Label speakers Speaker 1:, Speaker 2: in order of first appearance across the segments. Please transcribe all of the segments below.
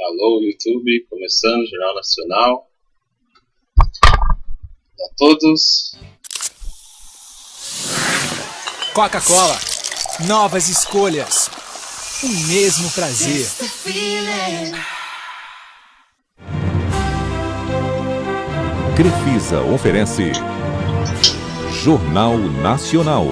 Speaker 1: Alô, YouTube, começando o Jornal Nacional. A todos.
Speaker 2: Coca-Cola, novas escolhas, o mesmo prazer.
Speaker 3: Crefisa oferece Jornal Nacional.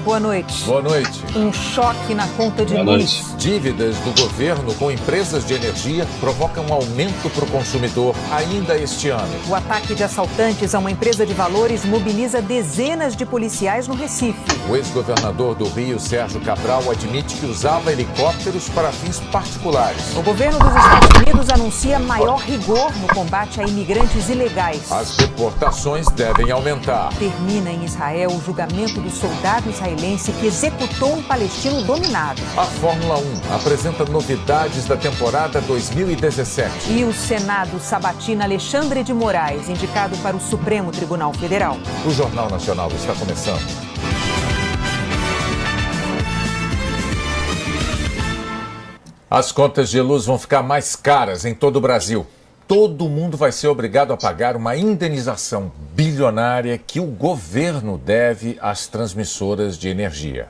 Speaker 4: Boa noite.
Speaker 5: Boa noite.
Speaker 4: Um choque na conta de luz.
Speaker 5: Dívidas do governo com empresas de energia provocam um aumento para o consumidor ainda este ano.
Speaker 4: O ataque de assaltantes a uma empresa de valores mobiliza dezenas de policiais no Recife.
Speaker 5: O ex-governador do Rio, Sérgio Cabral, admite que usava helicópteros para fins particulares.
Speaker 4: O governo dos Estados Unidos anuncia maior rigor no combate a imigrantes ilegais.
Speaker 5: As deportações devem aumentar.
Speaker 4: Termina em Israel o julgamento do soldado israelense que executou um palestino dominado.
Speaker 5: A Fórmula 1 apresenta novidades da temporada 2017.
Speaker 4: E o Senado sabatina Alexandre de Moraes, indicado para o Supremo Tribunal Federal.
Speaker 5: O Jornal Nacional está começando. As contas de luz vão ficar mais caras em todo o Brasil. Todo mundo vai ser obrigado a pagar uma indenização bilionária que o governo deve às transmissoras de energia.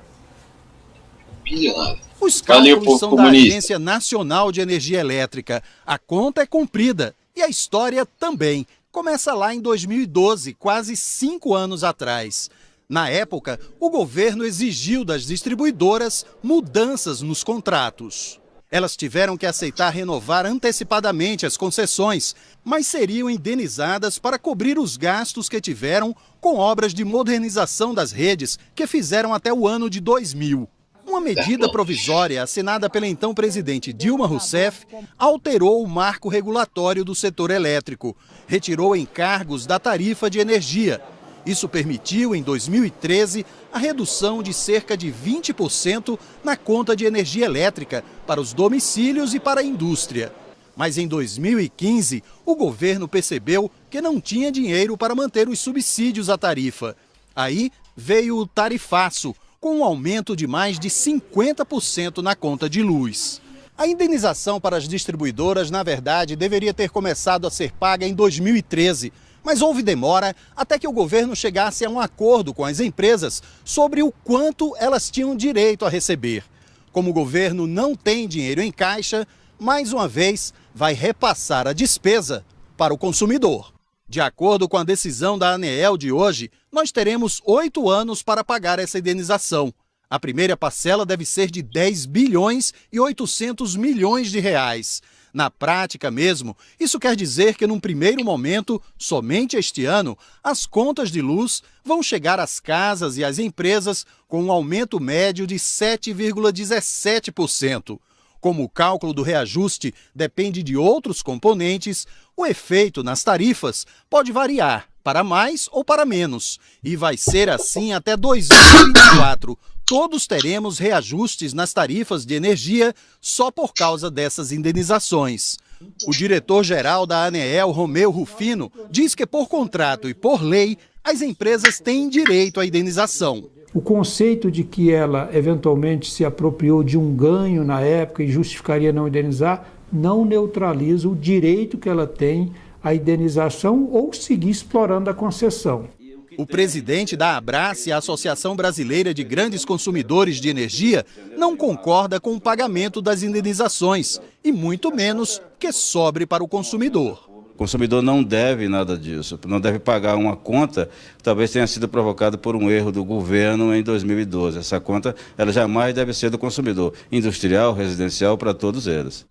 Speaker 1: Bilionário.
Speaker 6: Os cálculos são da Agência Nacional de Energia Elétrica. A conta é cumprida e a história também. Começa lá em 2012, quase 5 anos atrás. Na época, o governo exigiu das distribuidoras mudanças nos contratos. Elas tiveram que aceitar renovar antecipadamente as concessões, mas seriam indenizadas para cobrir os gastos que tiveram com obras de modernização das redes que fizeram até o ano de 2000. Uma medida provisória assinada pela então presidente Dilma Rousseff alterou o marco regulatório do setor elétrico, retirou encargos da tarifa de energia. Isso permitiu, em 2013, a redução de cerca de 20% na conta de energia elétrica para os domicílios e para a indústria. Mas em 2015, o governo percebeu que não tinha dinheiro para manter os subsídios à tarifa. Aí veio o tarifaço, com um aumento de mais de 50% na conta de luz. A indenização para as distribuidoras, na verdade, deveria ter começado a ser paga em 2013. Mas houve demora até que o governo chegasse a um acordo com as empresas sobre o quanto elas tinham direito a receber. Como o governo não tem dinheiro em caixa, mais uma vez vai repassar a despesa para o consumidor. De acordo com a decisão da ANEEL de hoje, nós teremos 8 anos para pagar essa indenização. A primeira parcela deve ser de 10 bilhões e 800 milhões de reais. Na prática mesmo, isso quer dizer que num primeiro momento, somente este ano, as contas de luz vão chegar às casas e às empresas com um aumento médio de 7,17%. Como o cálculo do reajuste depende de outros componentes, o efeito nas tarifas pode variar para mais ou para menos, e vai ser assim até 2024. Todos teremos reajustes nas tarifas de energia só por causa dessas indenizações. O diretor-geral da ANEEL, Romeu Rufino, diz que por contrato e por lei, as empresas têm direito à indenização.
Speaker 7: O conceito de que ela eventualmente se apropriou de um ganho na época e justificaria não indenizar, não neutraliza o direito que ela tem à indenização ou seguir explorando a concessão.
Speaker 6: O presidente da Abrace, a Associação Brasileira de Grandes Consumidores de Energia, não concorda com o pagamento das indenizações e muito menos que sobre para o consumidor.
Speaker 8: O consumidor não deve nada disso, não deve pagar uma conta que talvez tenha sido provocada por um erro do governo em 2012. Essa conta ela jamais deve ser do consumidor, industrial, residencial, para todos eles.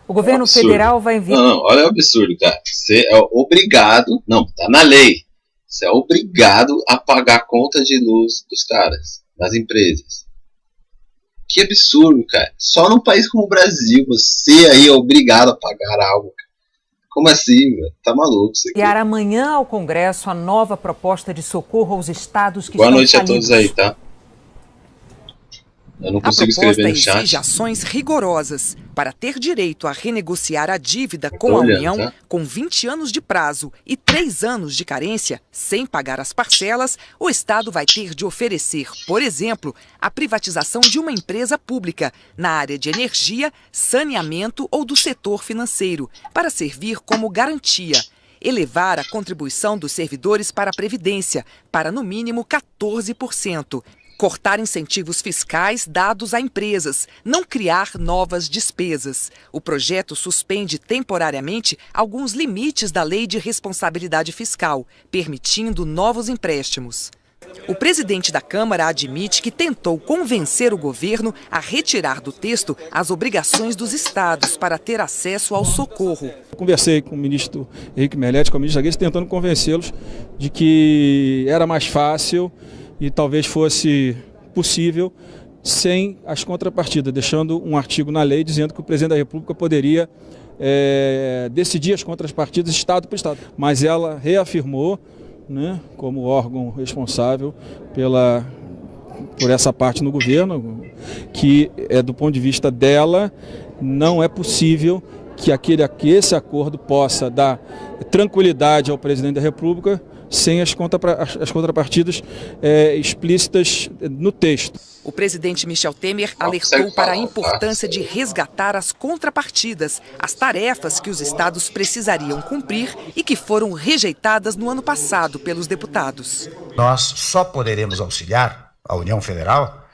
Speaker 4: O governo federal vai enviar...
Speaker 1: Não, olha o absurdo, cara. Você é obrigado, não, tá na lei. Você é obrigado a pagar a conta de luz dos caras, das empresas. Que absurdo, cara. Só num país como o Brasil, você aí é obrigado a pagar algo. Como assim, velho? Tá maluco isso aqui.
Speaker 4: Enviar amanhã ao Congresso a nova proposta de socorro aos estados que
Speaker 1: Boa
Speaker 4: estão
Speaker 1: noite
Speaker 4: falidos.
Speaker 1: a todos aí, tá? Eu não consigo escrever no chat.
Speaker 9: A proposta exige ações rigorosas,
Speaker 3: Para ter direito a renegociar a dívida com a União, com 20 anos de prazo e 3 anos de carência, sem pagar as parcelas, o Estado vai ter de oferecer, por exemplo, a privatização de uma empresa pública na área de energia, saneamento ou do setor financeiro, para servir como garantia. Elevar a contribuição dos servidores para a Previdência para, no mínimo, 14%. Cortar incentivos fiscais dados a empresas, não criar novas despesas. O projeto suspende temporariamente alguns limites da Lei de Responsabilidade Fiscal, permitindo novos empréstimos. O presidente da Câmara admite que tentou convencer o governo a retirar do texto as obrigações dos estados para ter acesso ao socorro.
Speaker 9: Conversei com o ministro Henrique Merletti, com a ministra Guedes, tentando convencê-los de que era mais fácil e talvez fosse possível sem as contrapartidas, deixando um artigo na lei dizendo que o presidente da República poderia decidir as contrapartidas estado por estado. Mas ela reafirmou, né, como órgão responsável por essa parte no governo, que do ponto de vista dela não é possível que esse acordo possa dar tranquilidade ao presidente da República sem as contrapartidas explícitas no texto.
Speaker 3: O presidente Michel Temer alertou para a importância de resgatar as contrapartidas, as tarefas que os estados precisariam cumprir e que foram rejeitadas no ano passado pelos deputados.
Speaker 10: Nós só poderemos auxiliar a União Federal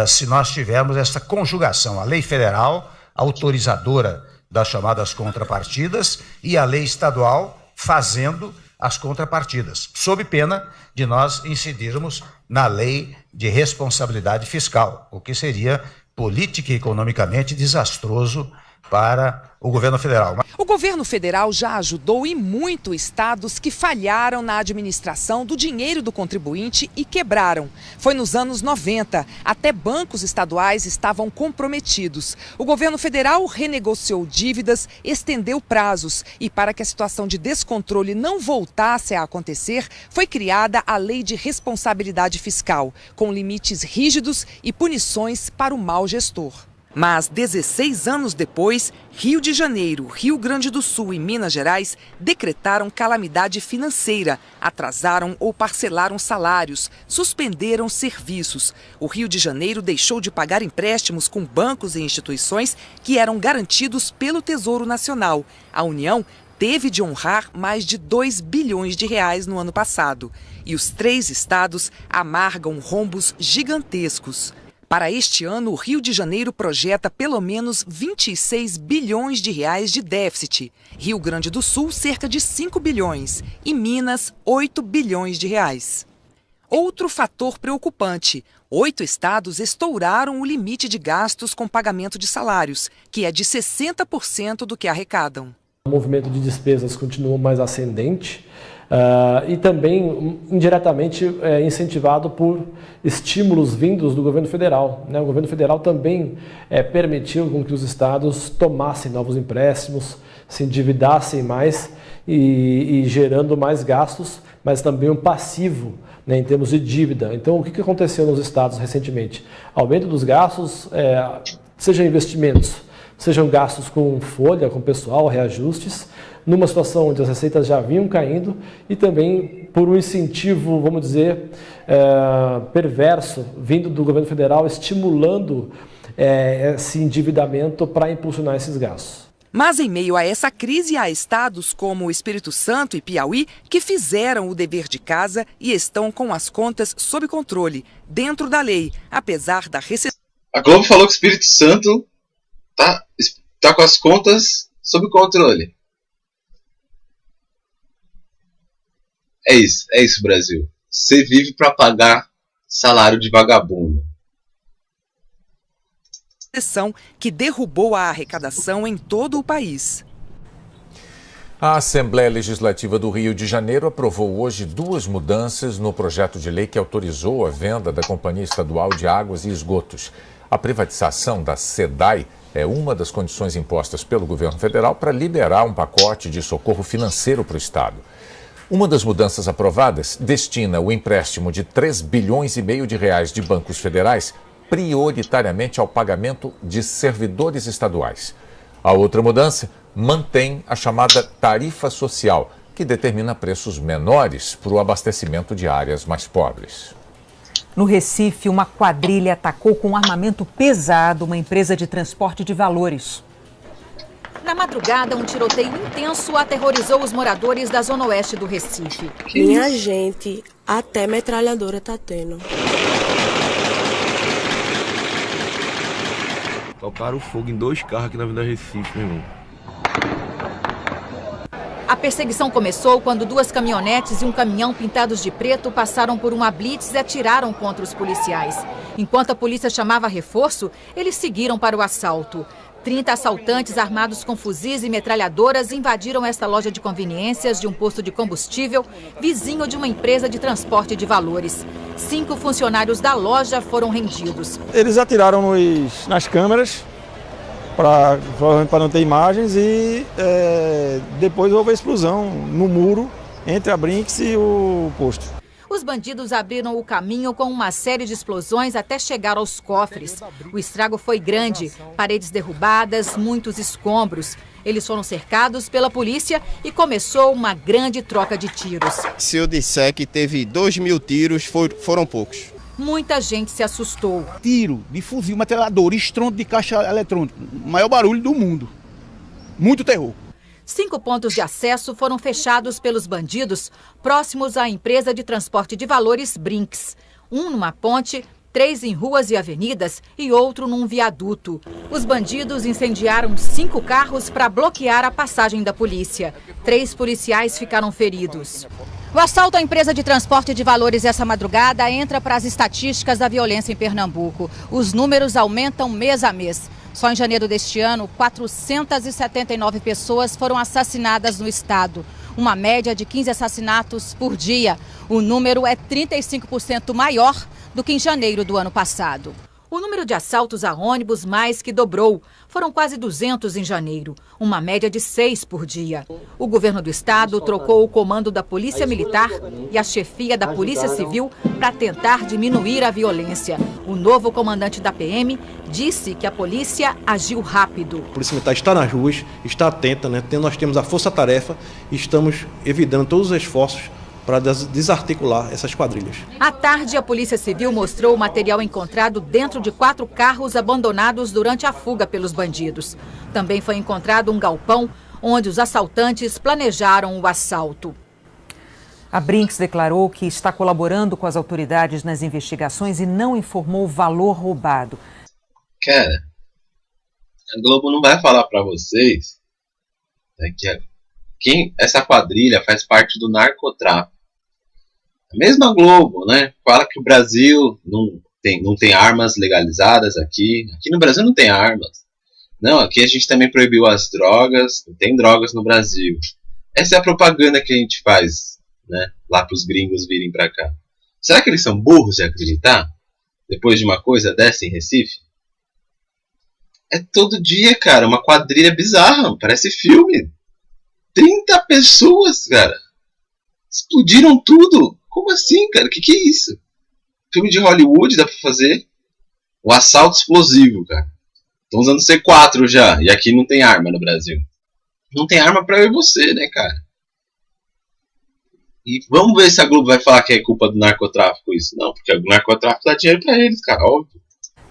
Speaker 10: se nós tivermos essa conjugação, a lei federal autorizadora das chamadas contrapartidas e a lei estadual fazendo as contrapartidas, sob pena de nós incidirmos na lei de responsabilidade fiscal, o que seria política e economicamente desastroso para o governo federal.
Speaker 3: O governo federal já ajudou e muito estados que falharam na administração do dinheiro do contribuinte e quebraram. Foi nos anos 90, até bancos estaduais estavam comprometidos. O governo federal renegociou dívidas, estendeu prazos e, para que a situação de descontrole não voltasse a acontecer, foi criada a Lei de Responsabilidade Fiscal, com limites rígidos e punições para o mau gestor. Mas 16 anos depois, Rio de Janeiro, Rio Grande do Sul e Minas Gerais decretaram calamidade financeira, atrasaram ou parcelaram salários, suspenderam serviços. O Rio de Janeiro deixou de pagar empréstimos com bancos e instituições que eram garantidos pelo Tesouro Nacional. A União teve de honrar mais de 2 bilhões de reais no ano passado. E os 3 estados amargam rombos gigantescos. Para este ano, o Rio de Janeiro projeta pelo menos 26 bilhões de reais de déficit. Rio Grande do Sul, cerca de 5 bilhões. E Minas, 8 bilhões de reais. Outro fator preocupante: 8 estados estouraram o limite de gastos com pagamento de salários, que é de 60% do que arrecadam.
Speaker 11: O movimento de despesas continua mais ascendente. E também indiretamente incentivado por estímulos vindos do governo federal. O governo federal também permitiu com que os estados tomassem novos empréstimos, se endividassem mais e gerando mais gastos, mas também um passivo, em termos de dívida. Então, o que aconteceu nos estados recentemente? Aumento dos gastos, sejam investimentos, sejam gastos com folha, com pessoal, reajustes, numa situação onde as receitas já vinham caindo e também por um incentivo, vamos dizer, perverso, vindo do governo federal, estimulando esse endividamento para impulsionar esses gastos.
Speaker 3: Mas em meio a essa crise, há estados como o Espírito Santo e Piauí que fizeram o dever de casa e estão com as contas sob controle, dentro da lei, apesar da recessão.
Speaker 1: A Globo falou que o Espírito Santo tá com as contas sob controle. É isso, Brasil. Você vive para pagar salário de vagabundo.
Speaker 3: Que derrubou a arrecadação em todo o país.
Speaker 5: A Assembleia Legislativa do Rio de Janeiro aprovou hoje 2 mudanças no projeto de lei que autorizou a venda da Companhia Estadual de Águas e Esgotos. A privatização da SEDAI é uma das condições impostas pelo governo federal para liberar um pacote de socorro financeiro para o Estado. Uma das mudanças aprovadas destina o empréstimo de 3,5 bilhões de reais de bancos federais prioritariamente ao pagamento de servidores estaduais. A outra mudança mantém a chamada tarifa social, que determina preços menores para o abastecimento de áreas mais pobres.
Speaker 4: No Recife, uma quadrilha atacou com armamento pesado uma empresa de transporte de valores.
Speaker 12: Na madrugada, um tiroteio intenso aterrorizou os moradores da zona oeste do Recife.
Speaker 13: Minha gente, até metralhadora tá tendo.
Speaker 14: Tocaram fogo em 2 carros aqui na Avenida Recife, meu irmão.
Speaker 12: A perseguição começou quando 2 caminhonetes e um caminhão pintados de preto passaram por uma blitz e atiraram contra os policiais. Enquanto a polícia chamava reforço, eles seguiram para o assalto. 30 assaltantes armados com fuzis e metralhadoras invadiram esta loja de conveniências de um posto de combustível, vizinho de uma empresa de transporte de valores. 5 funcionários da loja foram rendidos.
Speaker 9: Eles atiraram nas câmeras, para não ter imagens, e depois houve a explosão no muro entre a Brinks e o posto.
Speaker 12: Os bandidos abriram o caminho com uma série de explosões até chegar aos cofres. O estrago foi grande, paredes derrubadas, muitos escombros. Eles foram cercados pela polícia e começou uma grande troca de tiros.
Speaker 15: Se eu disser que teve 2.000 tiros, foram poucos.
Speaker 12: Muita gente se assustou.
Speaker 16: Tiro de fuzil, metralhadora, estrondo de caixa eletrônica, o maior barulho do mundo. Muito terror.
Speaker 12: 5 pontos de acesso foram fechados pelos bandidos próximos à empresa de transporte de valores Brinks. Um numa ponte, 3 em ruas e avenidas e outro num viaduto. Os bandidos incendiaram 5 carros para bloquear a passagem da polícia. 3 policiais ficaram feridos. O assalto à empresa de transporte de valores essa madrugada entra para as estatísticas da violência em Pernambuco. Os números aumentam mês a mês. Só em janeiro deste ano, 479 pessoas foram assassinadas no estado. Uma média de 15 assassinatos por dia. O número é 35% maior do que em janeiro do ano passado. O número de assaltos a ônibus mais que dobrou. Foram quase 200 em janeiro, uma média de 6 por dia. O governo do estado trocou o comando da Polícia Militar e a chefia da Polícia Civil para tentar diminuir a violência. O novo comandante da PM disse que a polícia agiu rápido.
Speaker 17: A Polícia Militar está nas ruas, está atenta, né? Nós temos a força-tarefa e estamos evitando todos os esforços para desarticular essas quadrilhas.
Speaker 12: À tarde, a Polícia Civil mostrou o material encontrado dentro de 4 carros abandonados durante a fuga pelos bandidos. Também foi encontrado um galpão onde os assaltantes planejaram o assalto.
Speaker 4: A Brinks declarou que está colaborando com as autoridades nas investigações e não informou o valor roubado.
Speaker 1: Cara, a Globo não vai falar para vocês, né, que essa quadrilha faz parte do narcotráfico. A mesma Globo, né, fala que o Brasil não tem armas legalizadas aqui. Aqui no Brasil não tem armas. Não, aqui a gente também proibiu as drogas, não tem drogas no Brasil. Essa é a propaganda que a gente faz, né, lá para os gringos virem para cá. Será que eles são burros de acreditar? Depois de uma coisa dessa em Recife? É todo dia, cara, uma quadrilha bizarra, parece filme. 30 pessoas, cara. Explodiram tudo. Como assim, cara? Que é isso? Filme de Hollywood dá pra fazer? Um assalto explosivo, cara. Estão usando C4 já. E aqui não tem arma no Brasil. Não tem arma pra eu e você, né, cara? E vamos ver se a Globo vai falar que é culpa do narcotráfico isso. Não, porque o narcotráfico dá dinheiro pra eles, cara. Óbvio.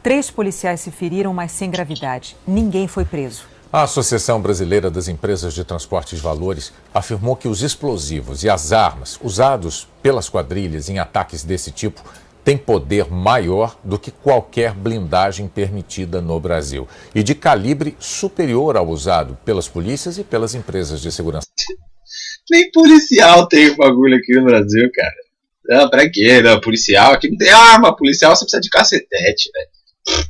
Speaker 4: 3 policiais se feriram, mas sem gravidade. Ninguém foi preso.
Speaker 5: A Associação Brasileira das Empresas de Transporte de Valores afirmou que os explosivos e as armas usados pelas quadrilhas em ataques desse tipo têm poder maior do que qualquer blindagem permitida no Brasil e de calibre superior ao usado pelas polícias e pelas empresas de segurança.
Speaker 1: Nem policial tem bagulho aqui no Brasil, cara. Não, pra quê? Não, policial aqui não tem arma. Policial só precisa de cacetete, velho.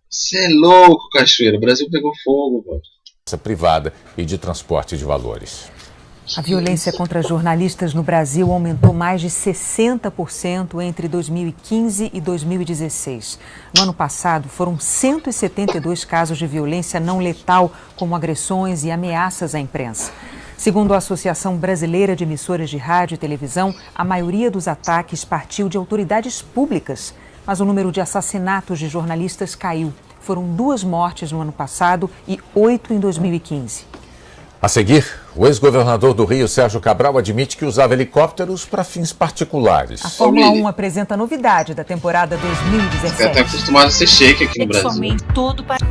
Speaker 1: Você é louco, Cachoeira. O Brasil pegou fogo, mano.
Speaker 5: Privada e de transporte de valores.
Speaker 4: A violência contra jornalistas no Brasil aumentou mais de 60% entre 2015 e 2016. No ano passado, foram 172 casos de violência não letal, como agressões e ameaças à imprensa. Segundo a Associação Brasileira de Emissoras de Rádio e Televisão, a maioria dos ataques partiu de autoridades públicas. Mas o número de assassinatos de jornalistas caiu. Foram 2 mortes no ano passado e 8 em 2015.
Speaker 5: A seguir, o ex-governador do Rio, Sérgio Cabral, admite que usava helicópteros para fins particulares.
Speaker 4: A Fórmula 1 apresenta a novidade da temporada 2017.
Speaker 1: Você está acostumado a ser shake aqui no Brasil.
Speaker 4: Somente todo para...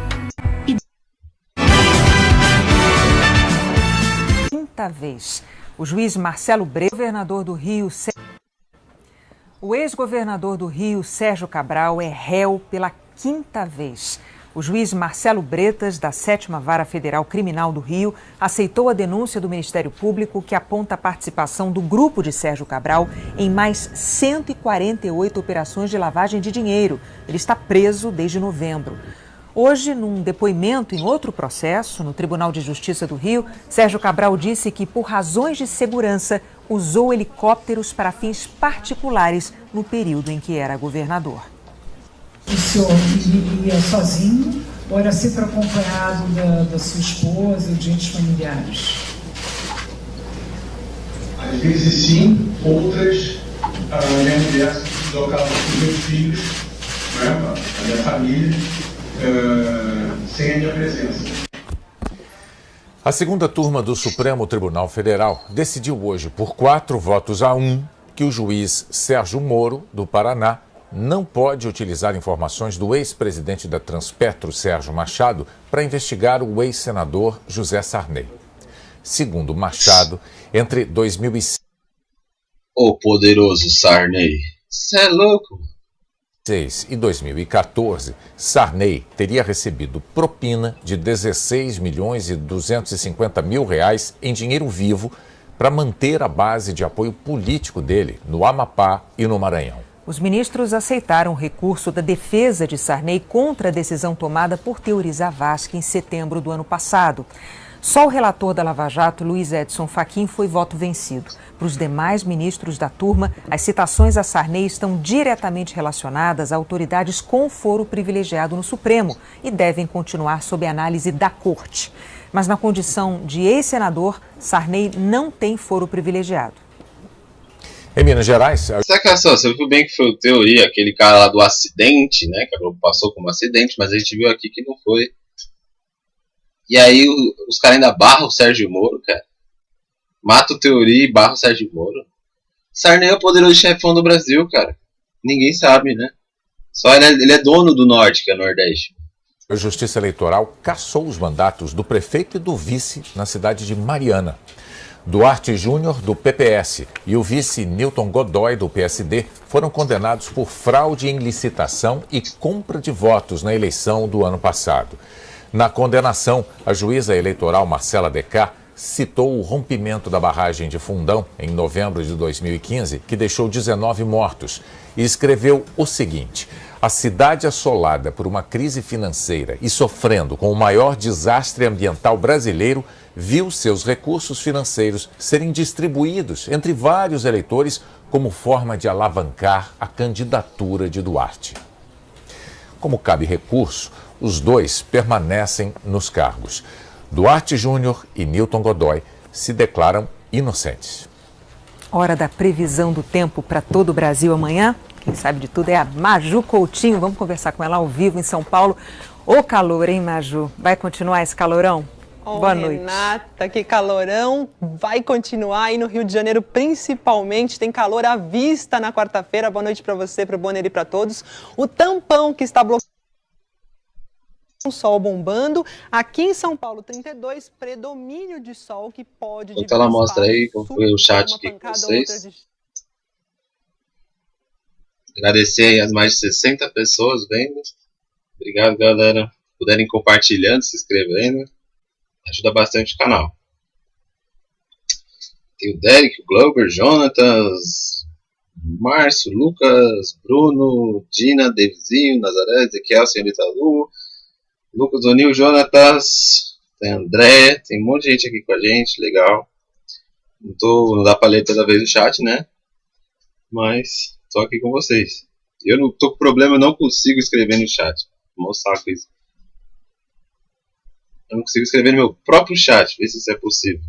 Speaker 4: Quinta vez. O juiz Marcelo Bretas, governador do Rio... O ex-governador do Rio, Sérgio Cabral, é réu pela 5ª vez. O juiz Marcelo Bretas, da 7ª Vara Federal Criminal do Rio, aceitou a denúncia do Ministério Público que aponta a participação do grupo de Sérgio Cabral em mais 148 operações de lavagem de dinheiro. Ele está preso desde novembro. Hoje, num depoimento em outro processo, no Tribunal de Justiça do Rio, Sérgio Cabral disse que, por razões de segurança, usou helicópteros para fins particulares no período em que era governador.
Speaker 18: O senhor ia sozinho ou era sempre acompanhado da sua esposa e de gente familiares?
Speaker 19: Às vezes sim, outras a minha mulher se deslocava com os meus filhos, né, a minha família, sem a minha presença.
Speaker 5: A segunda turma do Supremo Tribunal Federal decidiu hoje, por 4-1, que o juiz Sérgio Moro, do Paraná, não pode utilizar informações do ex-presidente da Transpetro, Sérgio Machado, para investigar o ex-senador José Sarney. Segundo Machado, entre 2006
Speaker 1: O poderoso Sarney. Cê é louco.
Speaker 5: e 2014, Sarney teria recebido propina de R$16.250.000 em dinheiro vivo para manter a base de apoio político dele no Amapá e no Maranhão.
Speaker 4: Os ministros aceitaram o recurso da defesa de Sarney contra a decisão tomada por Teori Zavascki em setembro do ano passado. Só o relator da Lava Jato, Luiz Edson Fachin, foi voto vencido. Para os demais ministros da turma, as citações a Sarney estão diretamente relacionadas a autoridades com foro privilegiado no Supremo e devem continuar sob análise da Corte. Mas na condição de ex-senador, Sarney não tem foro privilegiado.
Speaker 5: Em Minas Gerais...
Speaker 1: Você viu bem que foi o Teori, aquele cara lá do acidente, né? Que a Globo passou como acidente, mas a gente viu aqui que não foi. E aí os caras ainda barram o Sérgio Moro, cara. Mata o Teori e barra o Sérgio Moro. Sarney é o poderoso chefão do Brasil, cara. Ninguém sabe, né? Só ele é dono do Norte, que é o Nordeste.
Speaker 5: A Justiça Eleitoral cassou os mandatos do prefeito e do vice na cidade de Mariana. Duarte Júnior, do PPS, e o vice Newton Godoy, do PSD, foram condenados por fraude em licitação e compra de votos na eleição do ano passado. Na condenação, a juíza eleitoral Marcela Decá citou o rompimento da barragem de Fundão em novembro de 2015, que deixou 19 mortos, e escreveu o seguinte: a cidade assolada por uma crise financeira e sofrendo com o maior desastre ambiental brasileiro viu seus recursos financeiros serem distribuídos entre vários eleitores como forma de alavancar a candidatura de Duarte. Como cabe recurso, os dois permanecem nos cargos. Duarte Júnior e Newton Godoy se declaram inocentes.
Speaker 4: Hora da previsão do tempo para todo o Brasil amanhã. Quem sabe de tudo é a Maju Coutinho. Vamos conversar com ela ao vivo em São Paulo. Ô calor, hein, Maju? Vai continuar esse calorão? Boa noite.
Speaker 20: Renata, que calorão. Vai continuar aí no Rio de Janeiro, principalmente. Tem calor à vista na quarta-feira. Boa noite para você, para o Bonner e para todos. O tampão que está bloqueado. O sol bombando. Aqui em São Paulo, 32, predomínio de sol que pode...
Speaker 1: Então ela mostra aí como foi o chat aqui com vocês. Agradecer aí as mais de 60 pessoas vendo. Obrigado, galera. Se puderem compartilhando, se inscrevendo. Ajuda bastante o canal. Tem o Derek, o Glauber, Jonatas, Márcio, Lucas, Bruno, Dina, Davizinho, Nazaré, Ezequiel, Senhorita Lu, Lucas, Onil, Jonatas, tem André, tem um monte de gente aqui com a gente, legal. Não dá pra ler toda vez o chat, né? Mas tô aqui com vocês. Eu não tô com problema, eu não consigo escrever no chat. Vou mostrar com isso. Eu não consigo escrever no meu próprio chat, ver se isso é possível.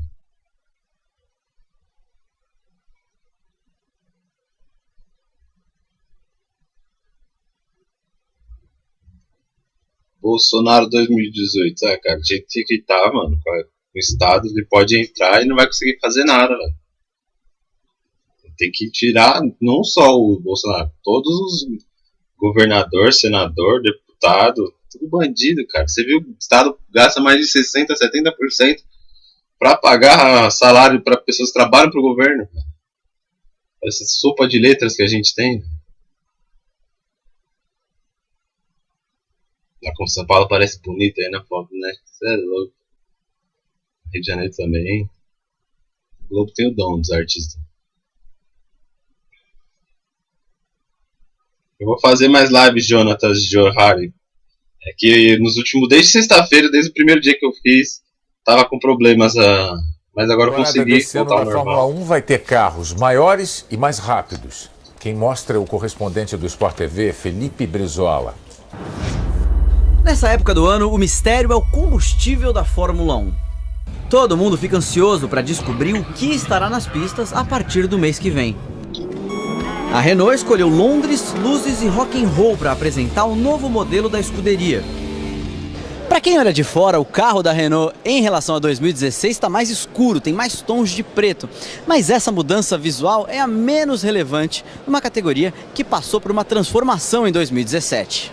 Speaker 1: Bolsonaro 2018, cara, do jeito que tá, mano, o Estado, ele pode entrar e não vai conseguir fazer nada, velho. Tem que tirar não só o Bolsonaro, todos os governador, senador, deputado, tudo bandido, cara. Você viu, o Estado gasta mais de 60%, 70% pra pagar salário para pessoas que trabalham pro governo. Essa sopa de letras que a gente tem. Lá como São Paulo parece bonito aí na foto, né? Você é louco. Rio de Janeiro também. O Globo tem o dom dos artistas. Eu vou fazer mais lives, Jonatas Johari. É que nos últimos, desde sexta-feira, desde o primeiro dia que eu fiz, tava com problemas, mas agora eu consegui voltar ao normal.
Speaker 5: A Fórmula 1 vai ter carros maiores e mais rápidos. Quem mostra é o correspondente do Sport TV, Felipe Brizola.
Speaker 21: Nessa época do ano, o mistério é o combustível da Fórmula 1. Todo mundo fica ansioso para descobrir o que estará nas pistas a partir do mês que vem. A Renault escolheu Londres, luzes e rock and roll para apresentar o novo modelo da escuderia. Para quem olha de fora, o carro da Renault em relação a 2016 está mais escuro, tem mais tons de preto. Mas essa mudança visual é a menos relevante numa categoria que passou por uma transformação em 2017.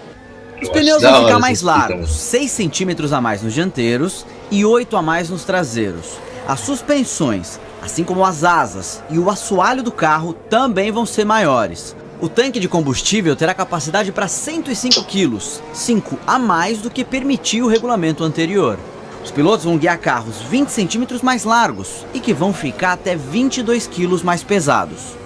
Speaker 21: Os pneus vão ficar mais largos, 6 centímetros a mais nos dianteiros e 8 a mais nos traseiros. As suspensões, assim como as asas e o assoalho do carro, também vão ser maiores. O tanque de combustível terá capacidade para 105 quilos, 5 a mais do que permitia o regulamento anterior. Os pilotos vão guiar carros 20 centímetros mais largos e que vão ficar até 22 quilos mais pesados.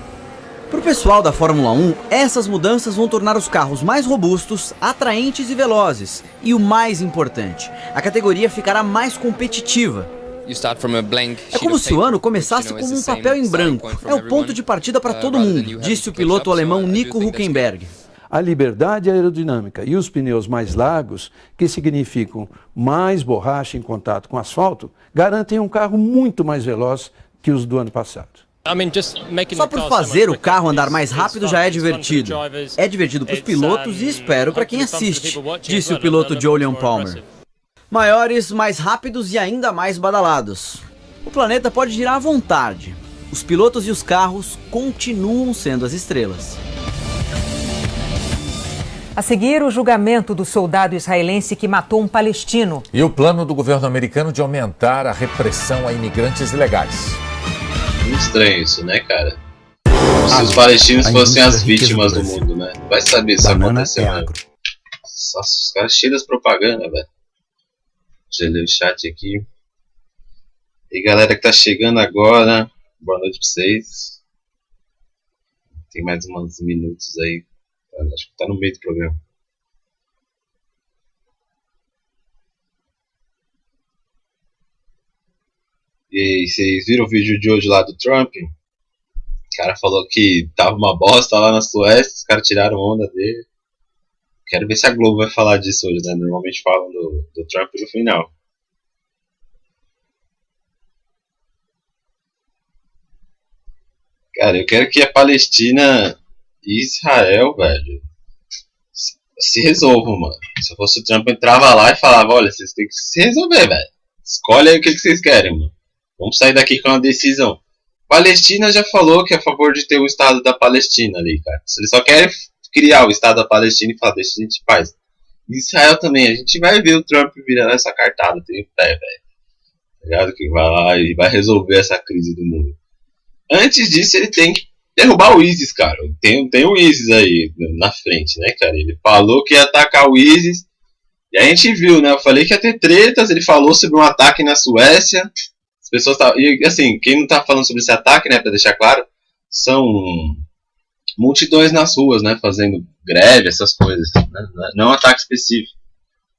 Speaker 21: Para o pessoal da Fórmula 1, essas mudanças vão tornar os carros mais robustos, atraentes e velozes. E o mais importante, a categoria ficará mais competitiva. É como se o ano começasse como um papel em branco. É o ponto de partida para todo mundo, disse o piloto alemão Nico Hülkenberg.
Speaker 22: A liberdade aerodinâmica e os pneus mais largos, que significam mais borracha em contato com o asfalto, garantem um carro muito mais veloz que os do ano passado.
Speaker 21: Só por fazer o carro andar mais rápido já é divertido. É divertido para os pilotos e espero para quem assiste, disse o piloto Jolyon Palmer. Maiores, mais rápidos e ainda mais badalados. O planeta pode girar à vontade. Os pilotos e os carros continuam sendo as estrelas.
Speaker 4: A seguir, o julgamento do soldado israelense que matou um palestino.
Speaker 5: E o plano do governo americano de aumentar a repressão a imigrantes ilegais.
Speaker 1: Muito estranho isso, né, cara? Como se os palestinos fossem as vítimas do mundo, né? Vai saber se aconteceu, né? Nossa, os caras cheios das propagandas, velho. Já li o chat aqui. E galera que tá chegando agora, boa noite pra vocês. Tem mais uns minutos aí. Acho que tá no meio do programa. E vocês viram o vídeo de hoje lá do Trump? O cara falou que tava uma bosta lá na Suécia, os caras tiraram onda dele. Quero ver se a Globo vai falar disso hoje, né? Normalmente falam do Trump no final. Cara, eu quero que a Palestina e Israel, velho, se resolvam, mano. Se eu fosse o Trump, eu entrava lá e falava, olha, vocês têm que se resolver, velho. Escolhe aí o que vocês querem, mano. Vamos sair daqui com uma decisão. Palestina já falou que é a favor de ter o Estado da Palestina ali, cara. Eles só querem criar o Estado da Palestina e falar, deixa a gente faz. Israel também, a gente vai ver o Trump virando essa cartada, tem pé, velho. Tá ligado? Que vai lá e vai resolver essa crise do mundo. Antes disso, ele tem que derrubar o ISIS, cara. Tem o ISIS aí na frente, né, cara? Ele falou que ia atacar o ISIS. E a gente viu, né? Eu falei que ia ter tretas. Ele falou sobre um ataque na Suécia. As pessoas e assim, quem não tá falando sobre esse ataque, né, pra deixar claro, são multidões nas ruas, né, fazendo greve, essas coisas, né? Não é um ataque específico.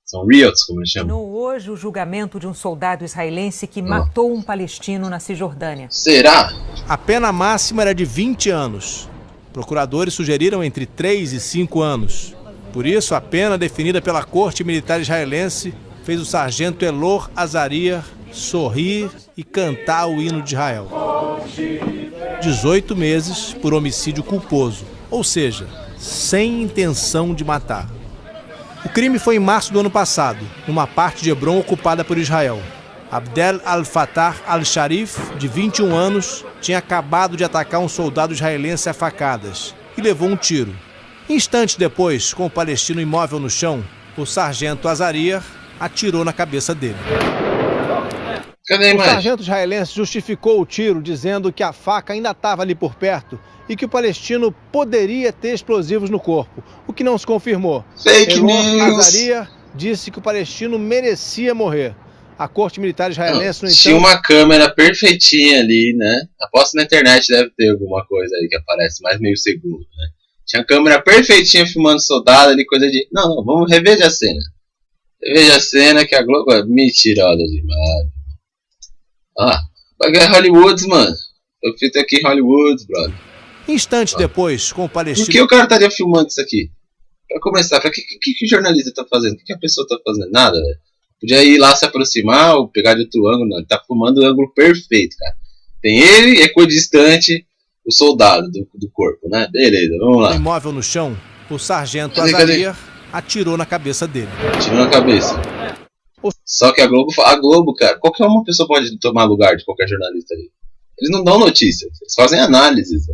Speaker 1: São riots, como eles chamam.
Speaker 4: Hoje o julgamento de um soldado israelense que matou um palestino na Cisjordânia.
Speaker 1: Será?
Speaker 23: A pena máxima era de 20 anos. Procuradores sugeriram entre 3 e 5 anos. Por isso, a pena definida pela Corte Militar Israelense fez o sargento Elor Azaria sorrir e cantar o hino de Israel. 18 meses por homicídio culposo, ou seja, sem intenção de matar. O crime foi em março do ano passado, numa parte de Hebron ocupada por Israel. Abdel al-Fattah al-Sharif, de 21 anos, tinha acabado de atacar um soldado israelense a facadas e levou um tiro. Instantes depois, com o palestino imóvel no chão, o sargento Azariah atirou na cabeça dele.
Speaker 1: Cadê
Speaker 23: o sargento israelense justificou o tiro, dizendo que a faca ainda estava ali por perto e que o palestino poderia ter explosivos no corpo, o que não se confirmou.
Speaker 1: Fake news.
Speaker 23: Azariah disse que o palestino merecia morrer. A corte militar israelense, no entanto...
Speaker 1: Tinha uma câmera perfeitinha ali, né? Aposto na internet deve ter alguma coisa aí que aparece mais meio segundo, né? Tinha a câmera perfeitinha filmando soldado ali, coisa de... Não, vamos reveja a cena. Reveja a cena que a Globo é mentirosa demais. É Hollywood, mano. Eu fiz aqui em Hollywood, brother.
Speaker 23: Instantes depois, com o palestino...
Speaker 1: Por que o cara estaria filmando isso aqui? Pra começar, pra que o jornalista tá fazendo? O que a pessoa tá fazendo? Nada, velho. Podia ir lá se aproximar ou pegar de outro ângulo. Não, ele tá filmando o ângulo perfeito, cara. Tem ele, equidistante, o soldado do corpo, né? Beleza, vamos lá.
Speaker 23: Imóvel no chão, o sargento Azariah atirou na cabeça dele.
Speaker 1: Atirou na cabeça. Só que a Globo, cara, qualquer uma pessoa pode tomar lugar de qualquer jornalista ali. Eles não dão notícia, eles fazem análises.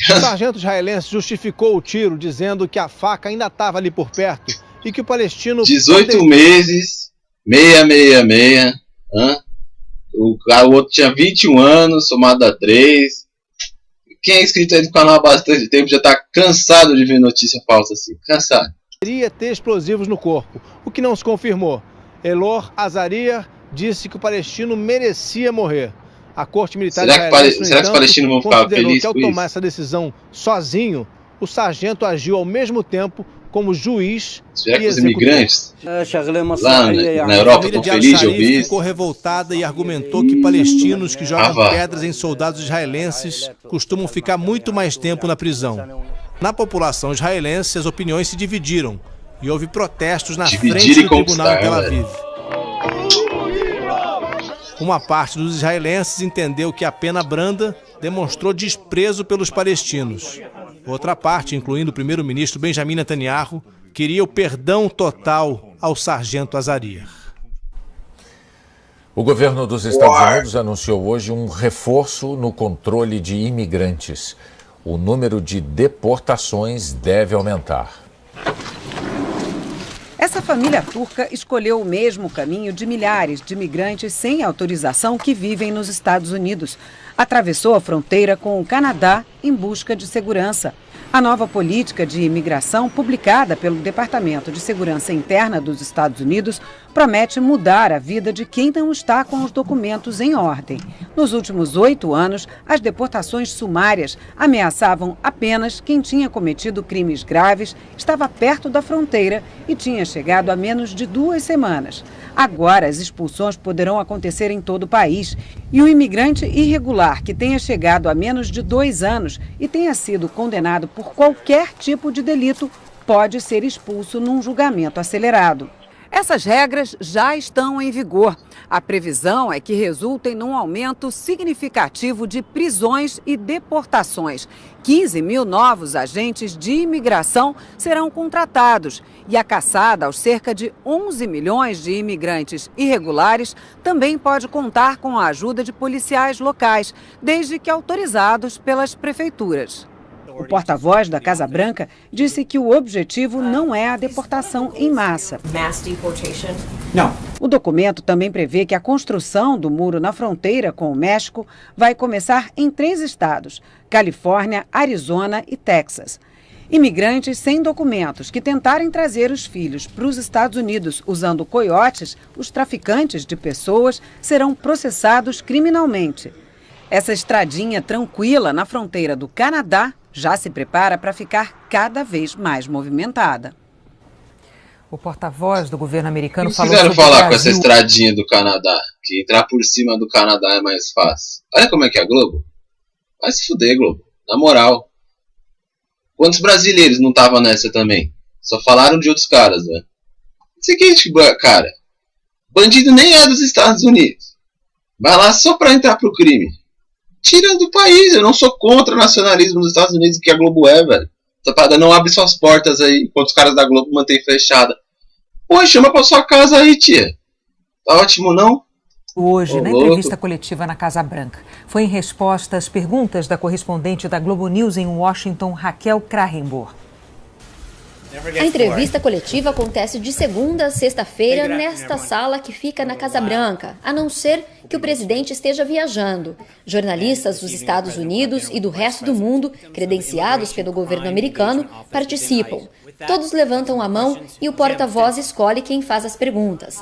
Speaker 23: O sargento israelense justificou o tiro, dizendo que a faca ainda estava ali por perto e que o palestino...
Speaker 1: 18 meses, 666, o outro tinha 21 anos, somado a 3. Quem é inscrito aí no canal há bastante tempo já tá cansado de ver notícia falsa assim, cansado.
Speaker 23: Poderia ter explosivos no corpo, o que não se confirmou. Elor Azariah disse que o palestino merecia morrer. A corte militar israelense,
Speaker 1: será que os palestinos vão ficar felizes
Speaker 23: que ao tomar essa decisão sozinho, o sargento agiu ao mesmo tempo como juiz
Speaker 1: será que
Speaker 23: e
Speaker 1: os imigrantes lá na Europa estão felizes de ouvir isso?
Speaker 23: Ficou revoltada e argumentou que palestinos que jogam pedras em soldados israelenses costumam ficar muito mais tempo na prisão. Na população israelense, as opiniões se dividiram e houve protestos na frente do tribunal em Tel Aviv. Uma parte dos israelenses entendeu que a pena branda demonstrou desprezo pelos palestinos. Outra parte, incluindo o primeiro-ministro Benjamin Netanyahu, queria o perdão total ao sargento Azariah.
Speaker 5: O governo dos Estados Unidos anunciou hoje um reforço no controle de imigrantes. O número de deportações deve aumentar.
Speaker 2: Essa família turca escolheu o mesmo caminho de milhares de imigrantes sem autorização que vivem nos Estados Unidos. Atravessou a fronteira com o Canadá em busca de segurança. A nova política de imigração, publicada pelo Departamento de Segurança Interna dos Estados Unidos, promete mudar a vida de quem não está com os documentos em ordem. Nos últimos 8 anos, as deportações sumárias ameaçavam apenas quem tinha cometido crimes graves, estava perto da fronteira e tinha chegado há menos de 2 semanas. Agora, as expulsões poderão acontecer em todo o país e o imigrante irregular que tenha chegado há menos de 2 anos e tenha sido condenado por qualquer tipo de delito pode ser expulso num julgamento acelerado. Essas regras já estão em vigor. A previsão é que resultem num aumento significativo de prisões e deportações. 15 mil novos agentes de imigração serão contratados e a caçada aos cerca de 11 milhões de imigrantes irregulares também pode contar com a ajuda de policiais locais, desde que autorizados pelas prefeituras. O porta-voz da Casa Branca disse que o objetivo não é a deportação em massa.
Speaker 6: Não.
Speaker 2: O documento também prevê que a construção do muro na fronteira com o México vai começar em 3 estados: Califórnia, Arizona e Texas. Imigrantes sem documentos que tentarem trazer os filhos para os Estados Unidos usando coiotes, os traficantes de pessoas, serão processados criminalmente. Essa estradinha tranquila na fronteira do Canadá já se prepara para ficar cada vez mais movimentada.
Speaker 4: O porta-voz do governo americano
Speaker 1: falou sobre o Brasil. Falar com essa estradinha do Canadá, que entrar por cima do Canadá é mais fácil. Olha como é que é a Globo. Vai se fuder, Globo. Na moral. Quantos brasileiros não estavam nessa também? Só falaram de outros caras, né? Seguinte, cara. Bandido nem é dos Estados Unidos. Vai lá só pra entrar pro crime. Tira do país. Eu não sou contra o nacionalismo dos Estados Unidos, que a Globo é, velho. Essa parada não abre suas portas aí, enquanto os caras da Globo mantêm fechada. Pô, chama pra sua casa aí, tia. Tá ótimo, não?
Speaker 4: Hoje, na entrevista coletiva na Casa Branca, foi em resposta às perguntas da correspondente da Globo News em Washington, Raquel Krahenborg.
Speaker 7: A entrevista coletiva acontece de segunda a sexta-feira nesta sala que fica na Casa Branca, a não ser que o presidente esteja viajando. Jornalistas dos Estados Unidos e do resto do mundo, credenciados pelo governo americano, participam. Todos levantam a mão e o porta-voz escolhe quem faz as perguntas.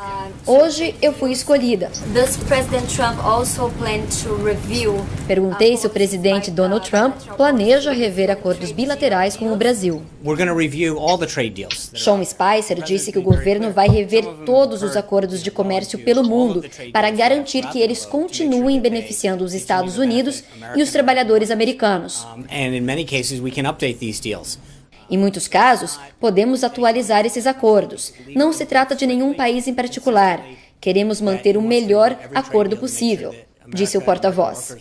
Speaker 7: Hoje eu fui escolhida.
Speaker 8: Does President Trump also plan to review?
Speaker 7: Perguntei se o presidente Donald Trump planeja rever acordos bilaterais com o Brasil.
Speaker 10: We're going to review all the trade deals.
Speaker 7: Sean Spicer disse que o governo vai rever todos os acordos de comércio pelo mundo para garantir que eles continuem beneficiando os Estados Unidos e os trabalhadores americanos.
Speaker 10: And in many cases we can update these deals.
Speaker 7: Em muitos casos, podemos atualizar esses acordos. Não se trata de nenhum país em particular. Queremos manter o melhor acordo possível, disse o porta-voz.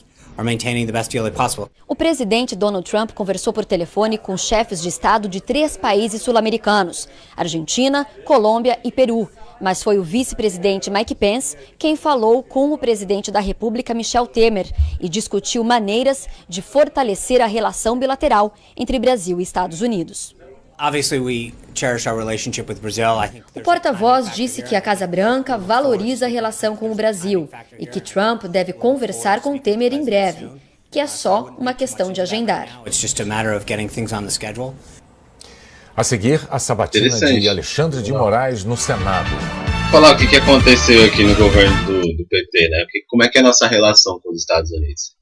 Speaker 7: O presidente Donald Trump conversou por telefone com chefes de Estado de 3 países sul-americanos, Argentina, Colômbia e Peru. Mas foi o vice-presidente Mike Pence quem falou com o presidente da República, Michel Temer, e discutiu maneiras de fortalecer a relação bilateral entre Brasil e Estados Unidos. O porta-voz disse que a Casa Branca valoriza a relação com o Brasil e que Trump deve conversar com Temer em breve, que é só uma questão de agendar.
Speaker 5: A seguir, a sabatina de Alexandre de Moraes no Senado.
Speaker 1: Vou falar o que aconteceu aqui no governo do PT, né? Como é que é a nossa relação com os Estados Unidos?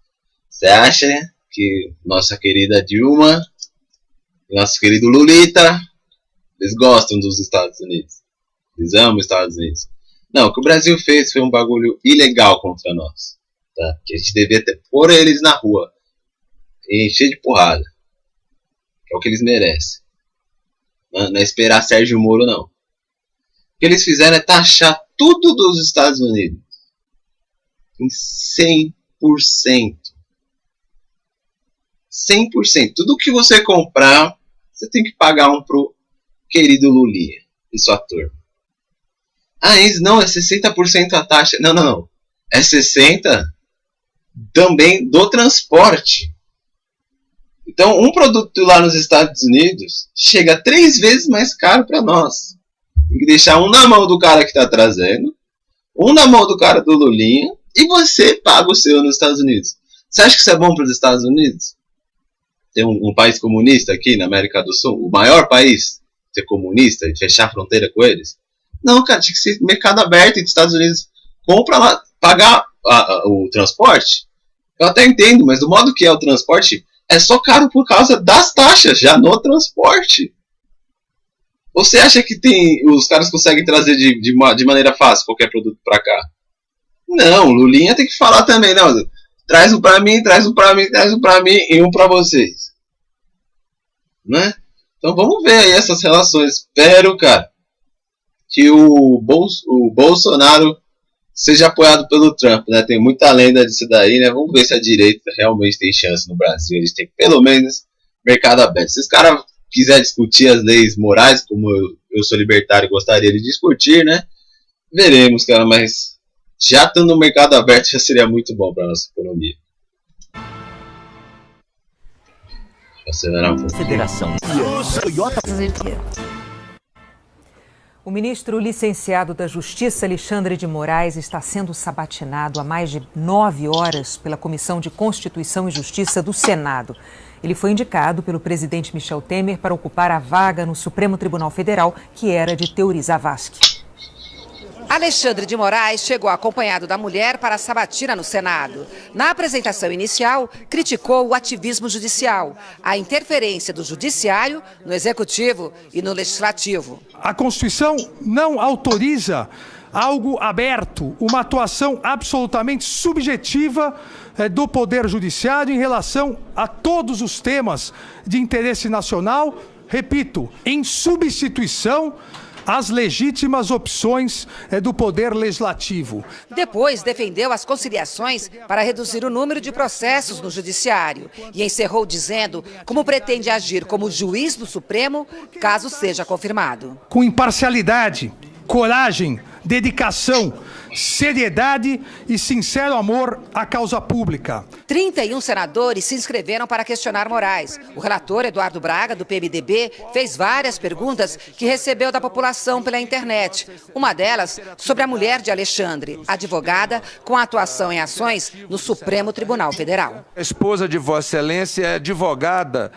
Speaker 1: Você acha, né, que nossa querida Dilma e nosso querido Lulita, eles gostam dos Estados Unidos? Eles amam os Estados Unidos? Não, o que o Brasil fez foi um bagulho ilegal contra nós. Tá? Que a gente devia ter pôr eles na rua e encher de porrada. Que é o que eles merecem. Não é esperar Sérgio Moro, não. O que eles fizeram é taxar tudo dos Estados Unidos em 100%. 100%. Tudo que você comprar, você tem que pagar um pro querido Lulinha e sua turma. Ah, isso não, é 60% a taxa. Não. É 60% também do transporte. Então, um produto lá nos Estados Unidos chega 3 vezes mais caro para nós. Tem que deixar um na mão do cara que está trazendo, um na mão do cara do Lulinha, e você paga o seu nos Estados Unidos. Você acha que isso é bom para os Estados Unidos? Ter um país comunista aqui na América do Sul, o maior país, ser comunista e fechar a fronteira com eles? Não, cara, tinha que ser mercado aberto e os Estados Unidos compra lá, pagar o transporte. Eu até entendo, mas do modo que é o transporte, é só caro por causa das taxas, já no transporte. Você acha que os caras conseguem trazer de maneira fácil qualquer produto para cá? Não, Lulinha tem que falar também, não. Traz um para mim, traz um para mim, traz um para mim e um para vocês. Né? Então vamos ver aí essas relações. Espero, cara, que o Bolsonaro seja apoiado pelo Trump, né? Tem muita lenda disso daí, né? Vamos ver se a direita realmente tem chance no Brasil. Eles têm pelo menos mercado aberto. Se os caras quiserem discutir as leis morais, como eu sou libertário e gostaria de discutir, né? Veremos, cara, mas já estando no mercado aberto já seria muito bom para nossa economia. Deixa eu acelerar um pouco.
Speaker 4: Federação. O ministro licenciado da Justiça, Alexandre de Moraes, está sendo sabatinado há mais de 9 horas pela Comissão de Constituição e Justiça do Senado. Ele foi indicado pelo presidente Michel Temer para ocupar a vaga no Supremo Tribunal Federal, que era de Teori Zavascki.
Speaker 3: Alexandre de Moraes chegou acompanhado da mulher para a sabatina no Senado. Na apresentação inicial, criticou o ativismo judicial, a interferência do judiciário no executivo e no legislativo.
Speaker 24: A Constituição não autoriza algo aberto, uma atuação absolutamente subjetiva do Poder Judiciário em relação a todos os temas de interesse nacional, repito, em substituição às legítimas opções do Poder Legislativo.
Speaker 3: Depois defendeu as conciliações para reduzir o número de processos no Judiciário e encerrou dizendo como pretende agir como juiz do Supremo, caso seja confirmado.
Speaker 24: Com imparcialidade coragem, dedicação, seriedade e sincero amor à causa pública.
Speaker 9: 31 senadores se inscreveram para questionar Moraes. O relator Eduardo Braga, do PMDB, fez várias perguntas que recebeu da população pela internet. Uma delas sobre a mulher de Alexandre, advogada com atuação em ações no Supremo Tribunal Federal.
Speaker 22: A esposa de Vossa Excelência é advogada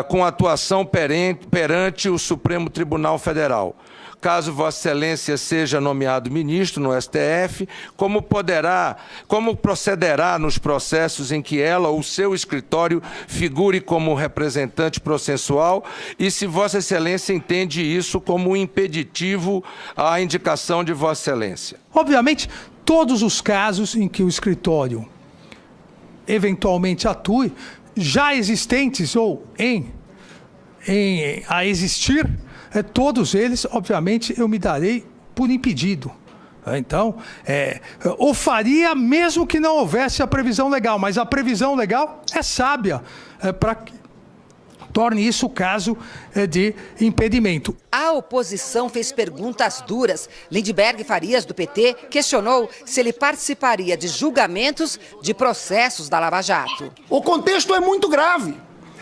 Speaker 22: com atuação perante o Supremo Tribunal Federal. Caso Vossa Excelência seja nomeado ministro no STF, como procederá nos processos em que ela ou seu escritório figure como representante processual e se Vossa Excelência entende isso como um impeditivo à indicação de Vossa Excelência?
Speaker 24: Obviamente, todos os casos em que o escritório eventualmente atue, já existentes ou a existir, todos eles, obviamente, eu me darei por impedido. Então, ou faria mesmo que não houvesse a previsão legal, mas a previsão legal é sábia para que torne isso caso de impedimento.
Speaker 9: A oposição fez perguntas duras. Lindbergh Farias, do PT, questionou se ele participaria de julgamentos de processos da Lava Jato.
Speaker 11: O contexto é muito grave.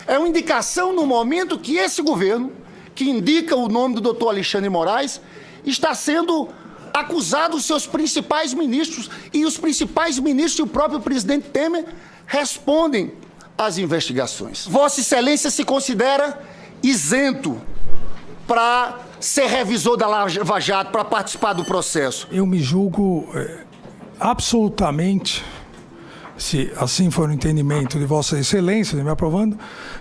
Speaker 11: É uma indicação no momento que esse governo, que indica o nome do doutor Alexandre de Moraes, está sendo acusado os seus principais ministros, e os principais ministros e o próprio presidente Temer respondem às investigações. Vossa Excelência se considera isento para ser revisor da Lava Jato, para participar do processo?
Speaker 24: Eu me julgo absolutamente, se assim for o entendimento de Vossa Excelência, me aprovando,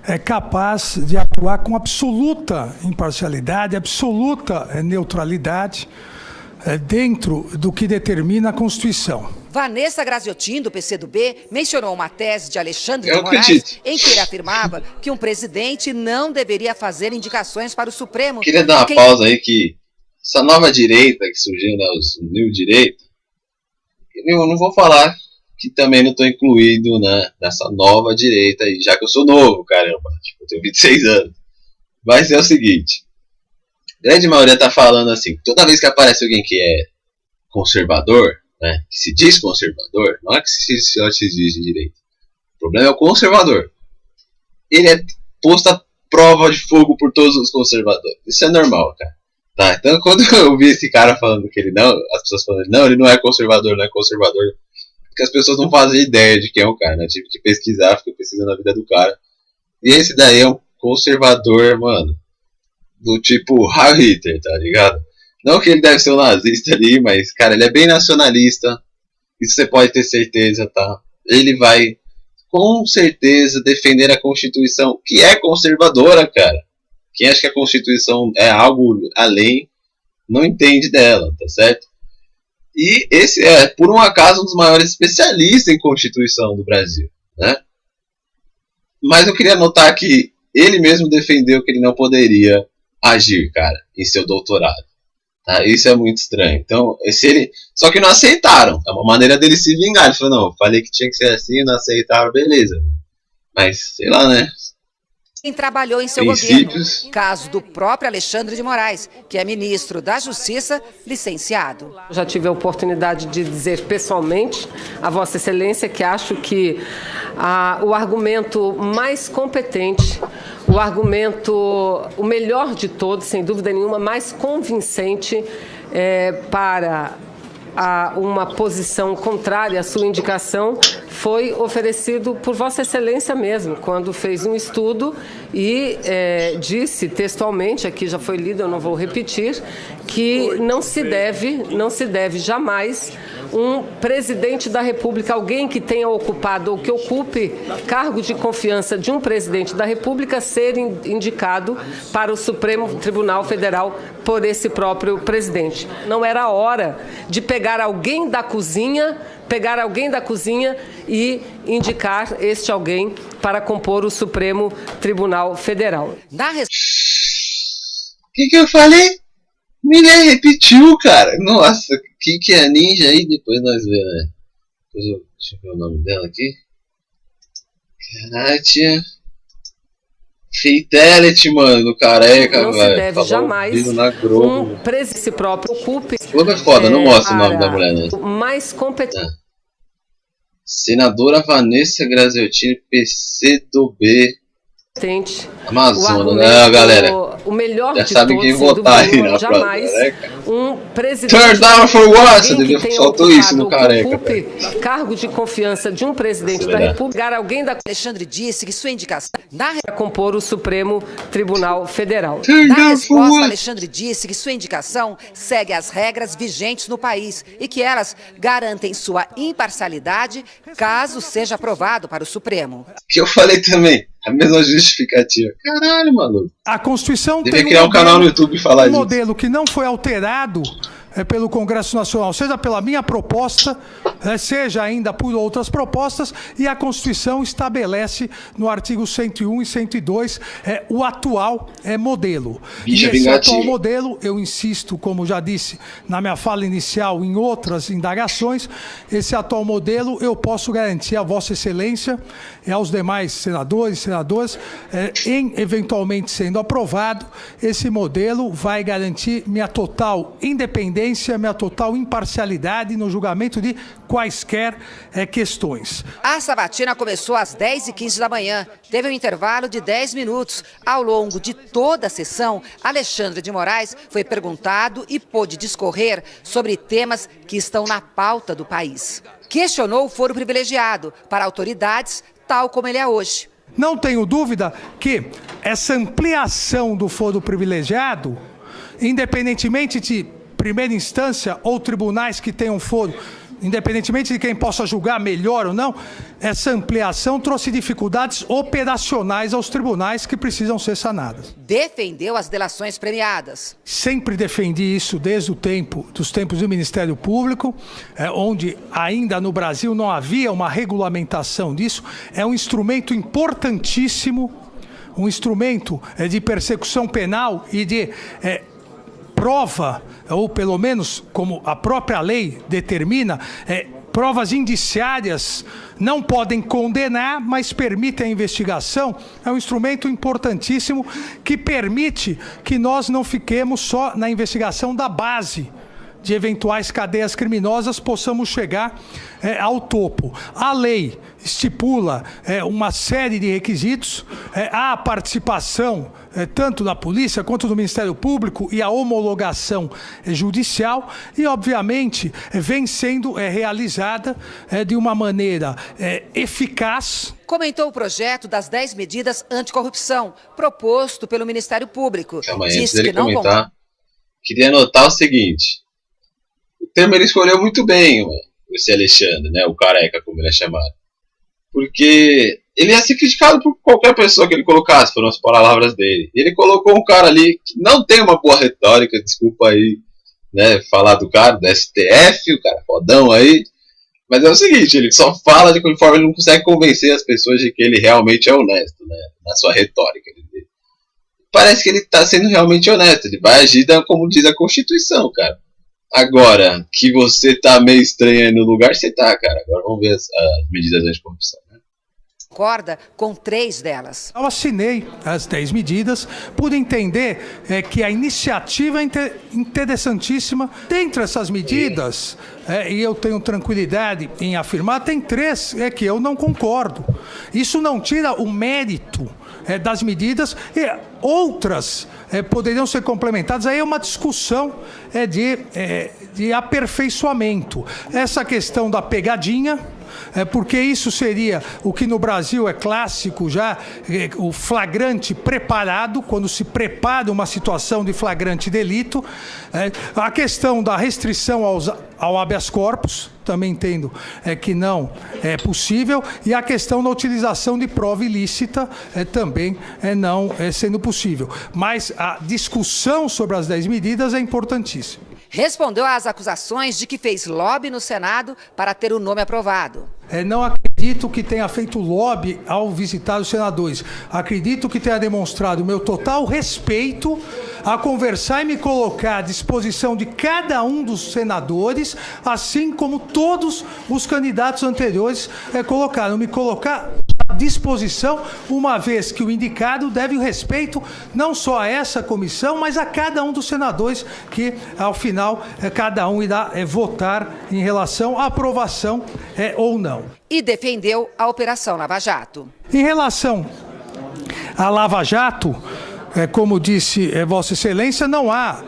Speaker 24: é capaz de atuar com absoluta imparcialidade, absoluta neutralidade, dentro do que determina a Constituição.
Speaker 9: Vanessa Graziotin, do PCdoB, mencionou uma tese de Alexandre de Moraes em que ele afirmava que um presidente não deveria fazer indicações para o Supremo.
Speaker 1: Queria dar uma pausa aí que essa nova direita que surgiu, né, os New Direita, eu não vou falar que também não estou incluído, né, nessa nova direita aí, já que eu sou novo, caramba, tipo, eu tenho 26 anos. Mas é o seguinte, a grande maioria tá falando assim, toda vez que aparece alguém que é conservador, né, que se diz conservador, não é que se diz de direita, o problema é o conservador. Ele é posto à prova de fogo por todos os conservadores, isso é normal, cara. Tá, então quando eu vi esse cara falando que ele não, as pessoas falando, não, ele não é conservador, porque as pessoas não fazem ideia de quem é o cara, né? Tive que pesquisar, fiquei pesquisando a vida do cara. E esse daí é um conservador, mano, do tipo Heil Hitler, tá ligado? Não que ele deve ser um nazista ali, mas, cara, ele é bem nacionalista. Isso você pode ter certeza, tá? Ele vai, com certeza, defender a Constituição, que é conservadora, cara. Quem acha que a Constituição é algo além, não entende dela, tá certo? E esse é, por um acaso, um dos maiores especialistas em Constituição do Brasil, né? Mas eu queria notar que ele mesmo defendeu que ele não poderia agir, cara, em seu doutorado. Tá? Isso é muito estranho. Então, só que não aceitaram. É uma maneira dele se vingar. Ele falou, não, eu falei que tinha que ser assim, não aceitaram, beleza. Mas, sei lá, né?
Speaker 9: Quem trabalhou em seu governo, caso do próprio Alexandre de Moraes, que é ministro da Justiça, licenciado.
Speaker 13: Já tive a oportunidade de dizer pessoalmente a Vossa Excelência que acho que o argumento mais competente, o melhor de todos, sem dúvida nenhuma, mais convincente para uma posição contrária à sua indicação foi oferecido por Vossa Excelência mesmo, quando fez um estudo e disse textualmente, aqui já foi lido, eu não vou repetir, que não se deve jamais um presidente da República, alguém que tenha ocupado ou que ocupe cargo de confiança de um presidente da República, ser indicado para o Supremo Tribunal Federal por esse próprio presidente. Não era hora de pegar alguém da cozinha e indicar este alguém para compor o Supremo Tribunal Federal.
Speaker 1: O que eu falei? Ninguém repetiu, cara. Nossa, que é a ninja aí? Depois nós vemos, né? Deixa eu ver o nome dela aqui. Kátia Fidelity, mano, do Careca,
Speaker 13: não
Speaker 1: velho.
Speaker 13: Se deve jamais se próprio ocupe.
Speaker 1: Globo é foda, não mostra o nome da mulher, né?
Speaker 13: Mais competente.
Speaker 1: Senadora Vanessa Graziottini, PCdoB. Amazônia, né, galera?
Speaker 13: O melhor
Speaker 1: já
Speaker 13: de
Speaker 1: sabe
Speaker 13: todos,
Speaker 1: quem votar aí na
Speaker 13: jamais
Speaker 1: próxima,
Speaker 13: presidente.
Speaker 1: Turn down for what? Faltou isso no Careca.
Speaker 13: Cargo de confiança de um presidente da República, alguém da.
Speaker 9: Alexandre disse que sua indicação
Speaker 13: para compor o Supremo Tribunal Federal.
Speaker 9: Na resposta, Alexandre disse que sua indicação segue as regras vigentes no país e que elas garantem sua imparcialidade caso seja aprovado para o Supremo.
Speaker 1: Que eu falei também. A mesma justificativa. Caralho, maluco.
Speaker 24: A Constituição
Speaker 1: devia criar um canal no YouTube e falar disso.
Speaker 24: Um modelo que não foi alterado pelo Congresso Nacional, seja pela minha proposta, seja ainda por outras propostas, e a Constituição estabelece no artigo 101 e 102 o atual modelo.
Speaker 1: Bicho
Speaker 24: e esse
Speaker 1: vingativo.
Speaker 24: Atual modelo, eu insisto, como já disse na minha fala inicial, em outras indagações, esse atual modelo eu posso garantir a Vossa Excelência e aos demais senadores e senadoras, eventualmente sendo aprovado, esse modelo vai garantir minha total independência, minha total imparcialidade no julgamento de quaisquer questões.
Speaker 9: A sabatina começou às 10h15 da manhã. Teve um intervalo de 10 minutos. Ao longo de toda a sessão, Alexandre de Moraes foi perguntado e pôde discorrer sobre temas que estão na pauta do país. Questionou o foro privilegiado para autoridades, tal como ele é hoje.
Speaker 24: Não tenho dúvida que essa ampliação do foro privilegiado, independentemente de primeira instância ou tribunais que tenham foro, independentemente de quem possa julgar melhor ou não, essa ampliação trouxe dificuldades operacionais aos tribunais que precisam ser sanadas.
Speaker 9: Defendeu as delações premiadas.
Speaker 24: Sempre defendi isso desde dos tempos do Ministério Público, onde ainda no Brasil não havia uma regulamentação disso. É um instrumento importantíssimo, um instrumento de persecução penal e de prova, ou pelo menos como a própria lei determina, provas indiciárias não podem condenar, mas permitem a investigação. É um instrumento importantíssimo que permite que nós não fiquemos só na investigação da base de eventuais cadeias criminosas, possamos chegar ao topo. A lei estipula uma série de requisitos, a participação tanto da polícia quanto do Ministério Público e a homologação judicial e, obviamente, vem sendo realizada de uma maneira eficaz.
Speaker 9: Comentou o projeto das 10 medidas anticorrupção proposto pelo Ministério Público.
Speaker 1: Calma aí, antes dele comentar, queria notar o seguinte. O Temer escolheu muito bem esse Alexandre, né, o Careca, como ele é chamado. Porque ele ia ser criticado por qualquer pessoa que ele colocasse, foram as palavras dele. Ele colocou um cara ali que não tem uma boa retórica, desculpa aí, né, falar do cara, do STF, o cara fodão aí. Mas é o seguinte, ele só fala de forma ele não consegue convencer as pessoas de que ele realmente é honesto, né, na sua retórica. Parece que ele está sendo realmente honesto, ele vai agir como diz a Constituição, cara. Agora, que você tá meio estranho aí no lugar, você tá, cara. Agora vamos ver as medidas anticorrupção, né?
Speaker 9: Concorda com 3 delas.
Speaker 24: Eu assinei as 10 medidas por entender que a iniciativa é interessantíssima. Dentre essas medidas, e eu tenho tranquilidade em afirmar, tem 3 que eu não concordo. Isso não tira o mérito das medidas e outras poderiam ser complementadas. Aí é uma discussão de aperfeiçoamento. Essa questão da pegadinha, porque isso seria o que no Brasil é clássico já, o flagrante preparado, quando se prepara uma situação de flagrante delito. A questão da restrição ao habeas corpus, também entendo que não é possível, e a questão da utilização de prova ilícita também não sendo possível. Mas a discussão sobre as 10 medidas é importantíssima.
Speaker 9: Respondeu às acusações de que fez lobby no Senado para ter o nome aprovado.
Speaker 24: Não acredito que tenha feito lobby ao visitar os senadores. Acredito que tenha demonstrado o meu total respeito a conversar e me colocar à disposição de cada um dos senadores, assim como todos os candidatos anteriores colocaram. Me colocar disposição, uma vez que o indicado deve o respeito não só a essa comissão, mas a cada um dos senadores que, ao final, cada um irá votar em relação à aprovação ou não.
Speaker 9: E defendeu a Operação Lava Jato.
Speaker 24: Em relação à Lava Jato, como disse Vossa Excelência, não há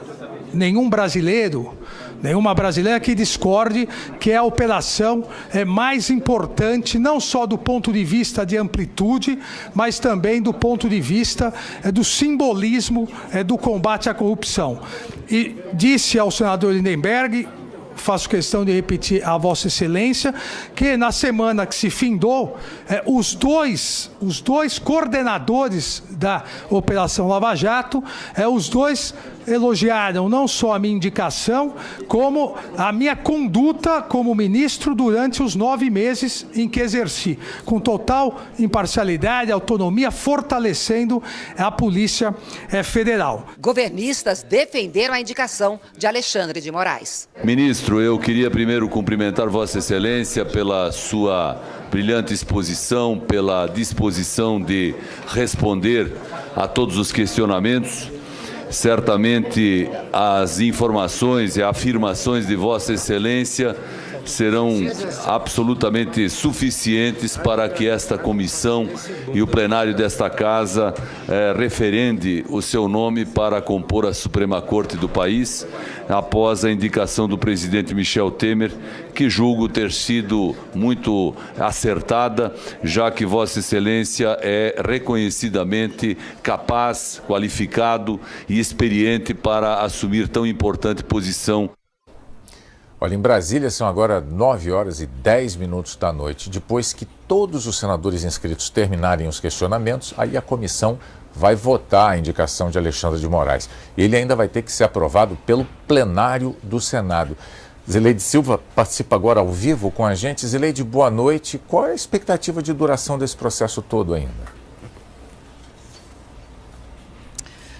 Speaker 24: nenhum brasileiro, nenhuma brasileira que discorde que é a operação mais importante, não só do ponto de vista de amplitude, mas também do ponto de vista do simbolismo do combate à corrupção. E disse ao senador Lindenberg, faço questão de repetir a Vossa Excelência, que na semana que se findou, os dois coordenadores da Operação Lava Jato, os dois elogiaram não só a minha indicação, como a minha conduta como ministro durante os 9 meses em que exerci, com total imparcialidade, autonomia, fortalecendo a Polícia Federal.
Speaker 9: Governistas defenderam a indicação de Alexandre de Moraes.
Speaker 14: Ministro, eu queria primeiro cumprimentar Vossa Excelência pela sua brilhante exposição, pela disposição de responder a todos os questionamentos. Certamente as informações e afirmações de Vossa Excelência serão absolutamente suficientes para que esta comissão e o plenário desta casa referende o seu nome para compor a Suprema Corte do país, após a indicação do presidente Michel Temer, que julgo ter sido muito acertada, já que Vossa Excelência é reconhecidamente capaz, qualificado e experiente para assumir tão importante posição.
Speaker 5: Olha, em Brasília são agora 9h10 da noite. Depois que todos os senadores inscritos terminarem os questionamentos, aí a comissão vai votar a indicação de Alexandre de Moraes. Ele ainda vai ter que ser aprovado pelo plenário do Senado. Zileide Silva participa agora ao vivo com a gente. Zileide, boa noite. Qual é a expectativa de duração desse processo todo ainda?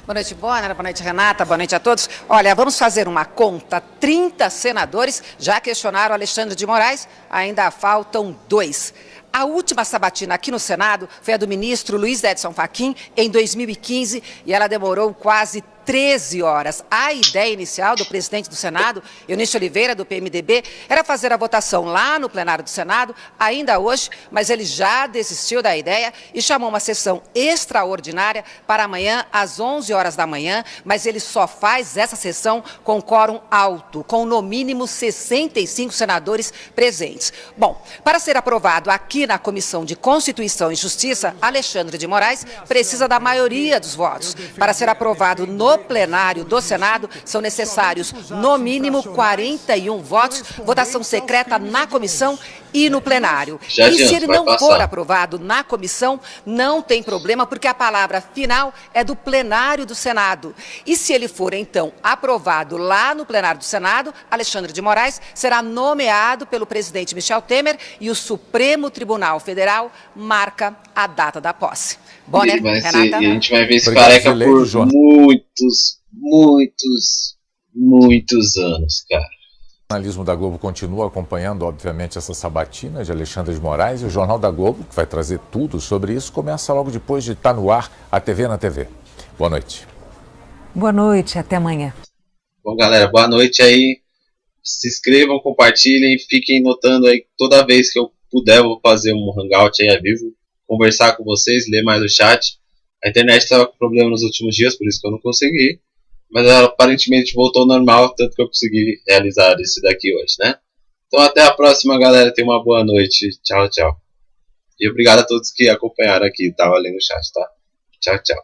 Speaker 9: Boa noite, Bonner. Boa noite, Renata. Boa noite a todos. Olha, vamos fazer uma conta. 30 senadores já questionaram Alexandre de Moraes, ainda faltam 2. A última sabatina aqui no Senado foi a do ministro Luiz Edson Fachin, em 2015, e ela demorou quase 13 horas. A ideia inicial do presidente do Senado, Eunice Oliveira, do PMDB, era fazer a votação lá no plenário do Senado, ainda hoje, mas ele já desistiu da ideia e chamou uma sessão extraordinária para amanhã, às 11 horas da manhã, mas ele só faz essa sessão com quórum alto, com no mínimo 65 senadores presentes. Bom, para ser aprovado aqui na Comissão de Constituição e Justiça, Alexandre de Moraes precisa da maioria dos votos. Para ser aprovado no plenário do Senado, são necessários, no mínimo, 41 votos, votação secreta na comissão e no plenário. E se ele não for aprovado na comissão, não tem problema, porque a palavra final é do plenário do Senado. E se ele for, então, aprovado lá no plenário do Senado, Alexandre de Moraes será nomeado pelo presidente Michel Temer e o Supremo Tribunal Federal marca a data da posse. Bonner, Renata.
Speaker 1: E a gente vai ver esse careca por muitos anos, cara.
Speaker 5: O jornalismo da Globo continua acompanhando, obviamente, essa sabatina de Alexandre de Moraes, e o Jornal da Globo, que vai trazer tudo sobre isso, começa logo depois de estar no ar a TV na TV. Boa noite.
Speaker 4: Boa noite, até amanhã.
Speaker 1: Bom, galera, boa noite aí. Se inscrevam, compartilhem, fiquem notando aí. Toda vez que eu puder, eu vou fazer um hangout aí a vivo, conversar com vocês, ler mais o chat. A internet estava com problema nos últimos dias, por isso que eu não consegui. Mas ela aparentemente voltou ao normal, tanto que eu consegui realizar isso daqui hoje, né? Então até a próxima, galera. Tenha uma boa noite. Tchau, tchau. E obrigado a todos que acompanharam aqui. Tava ali no chat, tá? Tchau, tchau.